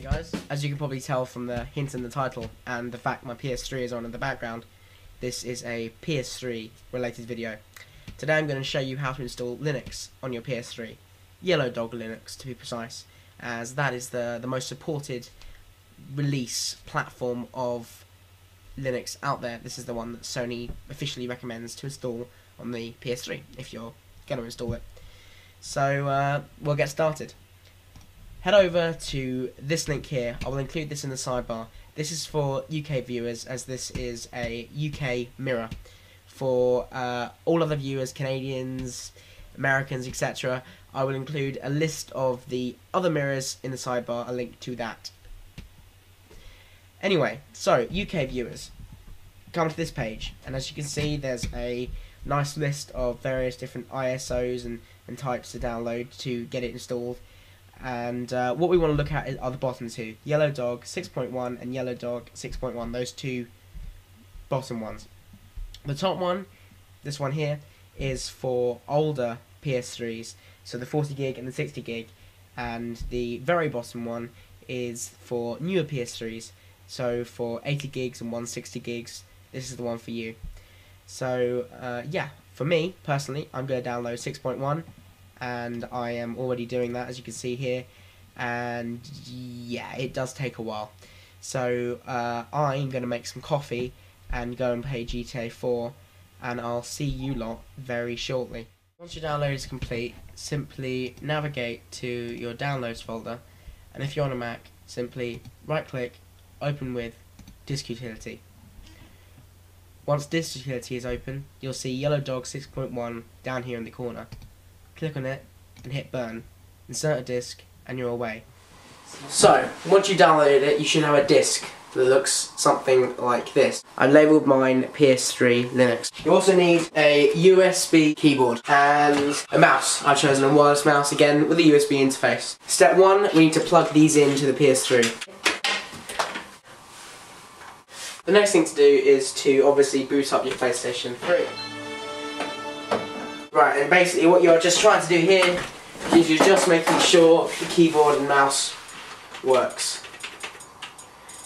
Guys, as you can probably tell from the hint in the title and the fact my PS3 is on in the background, this is a PS3 related video. Today I'm going to show you how to install Linux on your PS3, Yellow Dog Linux to be precise, as that is the most supported release platform of Linux out there. This is the one that Sony officially recommends to install on the PS3 if you're going to install it. So we'll get started. Head over to this link here. I will include this in the sidebar. This is for UK viewers, as this is a UK mirror. For all other viewers, Canadians, Americans, etc., I will include a list of the other mirrors in the sidebar, a link to that. Anyway, so UK viewers, come to this page, and as you can see there's a nice list of various different ISOs and types to download to get it installed. And what we want to look at are the bottom two, Yellow Dog 6.1 and Yellow Dog 6.1, those two bottom ones. The top one, this one here, is for older PS3s, so the 40 gig and the 60 gig, and the very bottom one is for newer PS3s, so for 80 gigs and 160 gigs, this is the one for you. So yeah, for me personally, I'm going to download 6.1. and I am already doing that, as you can see here, and yeah, it does take a while. So I'm going to make some coffee and go and play GTA 4, and I'll see you lot very shortly. Once your download is complete, simply navigate to your downloads folder, and if you're on a Mac, simply right click, open with disk utility. Once disk utility is open, you'll see Yellow Dog 6.1 down here in the corner. Click on it and hit burn, insert a disk, and you're away. So, once you downloaded it, you should have a disk that looks something like this. I labelled mine PS3 Linux. You also need a USB keyboard and a mouse. I've chosen a wireless mouse again with a USB interface. Step 1, we need to plug these into the PS3. The next thing to do is to obviously boot up your PlayStation 3. Right, and basically what you're just trying to do here is you're just making sure the keyboard and mouse works.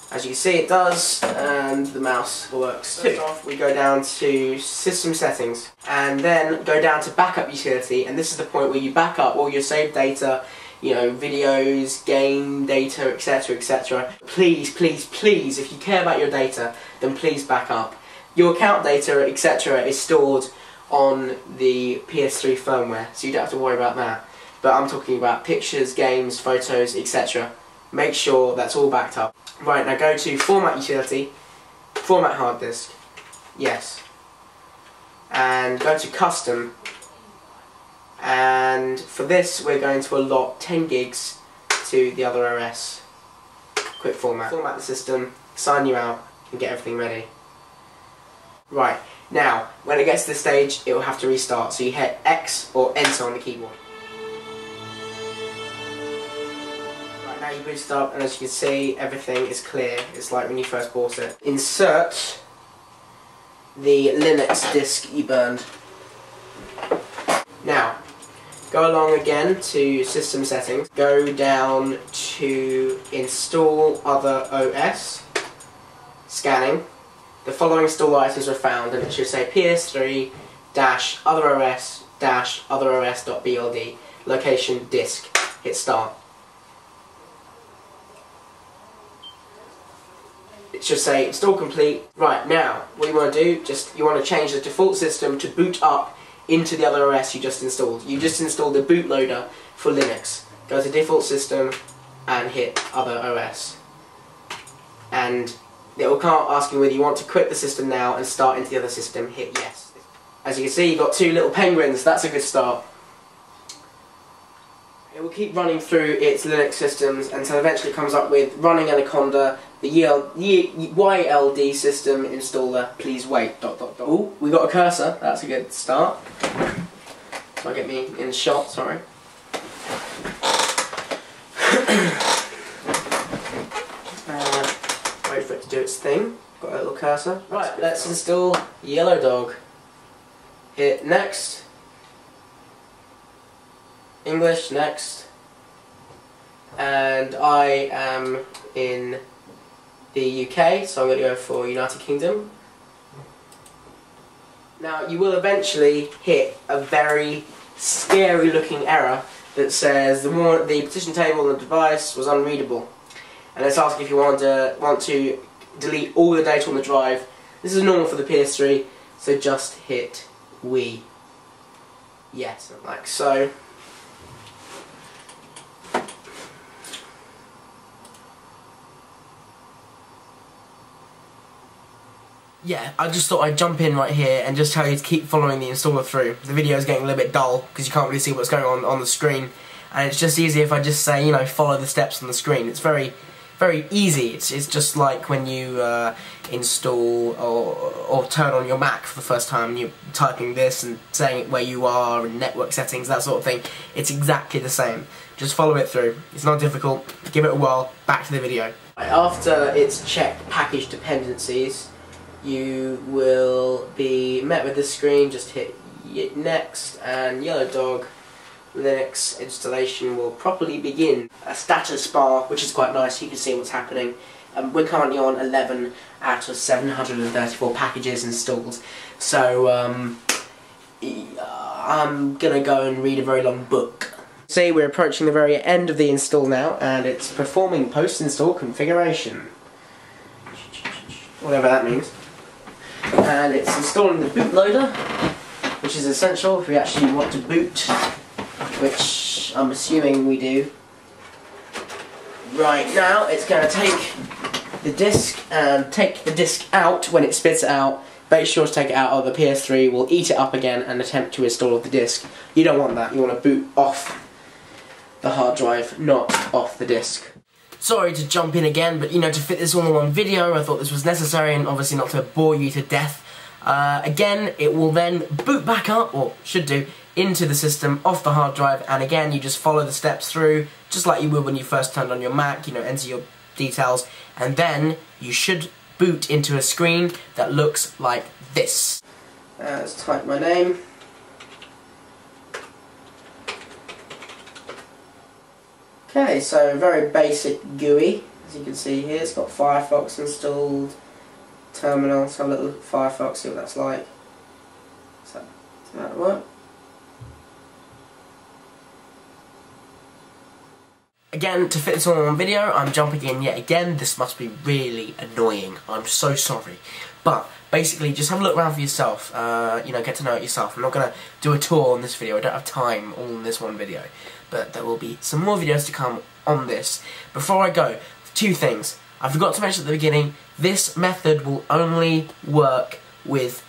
As you can see it does, and the mouse works too. First off, we go down to System Settings, and then go down to Backup Utility, and this is the point where you back up all your saved data, you know, videos, game data, etc, etc. Please, please, please, if you care about your data, then please back up. Your account data, etc, is stored on the PS3 firmware, so you don't have to worry about that. But I'm talking about pictures, games, photos, etc. Make sure that's all backed up. Right, now go to Format Utility, Format Hard Disk, yes, and go to Custom, and for this we're going to allot 10 gigs to the other OS. Quick format. Format the system, sign you out, and get everything ready. Right. Now, when it gets to this stage, it will have to restart, so you hit X or Enter on the keyboard. Right, now you boot it up, and as you can see, everything is clear. It's like when you first bought it. Insert the Linux disk you burned. Now, go along again to System Settings, go down to Install Other OS, Scanning. The following install items are found, and it should say PS3-OtherOS-OtherOS.bld, location disk. Hit start. It should say install complete. Right, now what you want to do, you want to change the default system to boot up into the other OS you just installed. You just installed the bootloader for Linux. Go to default system and hit other OS. And it will come up asking whether you want to quit the system now and start into the other system. Hit yes. As you can see, you've got two little penguins. That's a good start. It will keep running through its Linux systems until eventually it comes up with running Anaconda, the YLD system installer. Please wait. ... Oh, we got a cursor. That's a good start. Might get me in shot. Sorry. Wait for it to do its thing. Got a little cursor. Right, let's install Yellow Dog. Hit next. English, next. and I am in the UK, so I'm going to go for United Kingdom. Now you will eventually hit a very scary looking error that says the partition table on the device was unreadable, and it's asking if you want to delete all the data on the drive. This is normal for the PS3, so just hit we. Yes, like so. Yeah, I just thought I'd jump in right here and just tell you to keep following the installer through. The video is getting a little bit dull because you can't really see what's going on the screen, and it's just easier if I just say, you know, follow the steps on the screen. It's very easy. It's just like when you install or turn on your Mac for the first time, and you're typing this and saying where you are and network settings, that sort of thing. It's exactly the same. Just follow it through. It's not difficult. Give it a whirl. Back to the video. After it's checked package dependencies, you will be met with this screen. Just hit next, and Yellow Dog Linux installation will properly begin. A status bar, which is quite nice, you can see what's happening. We're currently on 11 out of 734 packages installed, so I'm gonna go and read a very long book. See, we're approaching the very end of the install now, and it's performing post-install configuration, whatever that means. And it's installing the bootloader, which is essential if we actually want to boot, which I'm assuming we do. Right now, it's going to take the disc and take the disc out when it spits it out. Make sure to take it out, or the PS3 will eat it up again and attempt to install the disc. You don't want that. You want to boot off the hard drive, not off the disc. Sorry to jump in again, but you know, to fit this all in one video, I thought this was necessary, and obviously not to bore you to death. Again, it will then boot back up, or should do, into the system off the hard drive, and again, you just follow the steps through, just like you would when you first turned on your Mac. You know, enter your details, and then you should boot into a screen that looks like this. Let's type my name. Okay, so very basic GUI, as you can see here. It's got Firefox installed, terminal. Let's have a little look at Firefox, see what that's like. Does that work? Again, to fit this all in one video, I'm jumping in yet again. This must be really annoying. I'm so sorry. But basically, just have a look around for yourself. You know, get to know it yourself. I'm not going to do a tour on this video. I don't have time all in this one video. But there will be some more videos to come on this. Before I go, two things. I forgot to mention at the beginning, this method will only work with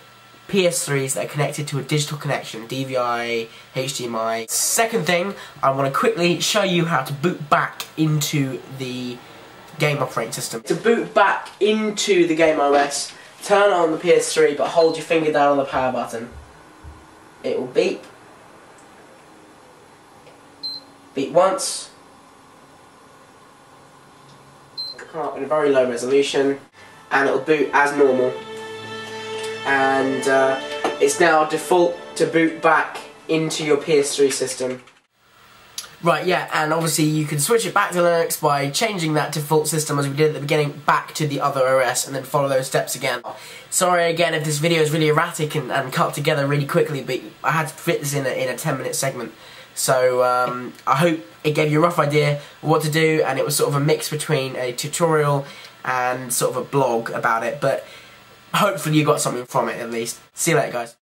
PS3s that are connected to a digital connection, DVI, HDMI. Second thing, I want to quickly show you how to boot back into the game operating system. To boot back into the game OS, turn on the PS3 but hold your finger down on the power button. It will beep. Beep once. Come up in a very low resolution, and it'll boot as normal. And it's now default to boot back into your PS3 system. Right, yeah, and obviously you can switch it back to Linux by changing that default system, as we did at the beginning, back to the other OS, and then follow those steps again. Sorry again if this video is really erratic and cut together really quickly, but I had to fit this in a 10-minute segment. So I hope it gave you a rough idea of what to do, and it was sort of a mix between a tutorial and sort of a blog about it, but hopefully you got something from it at least. See you later, guys.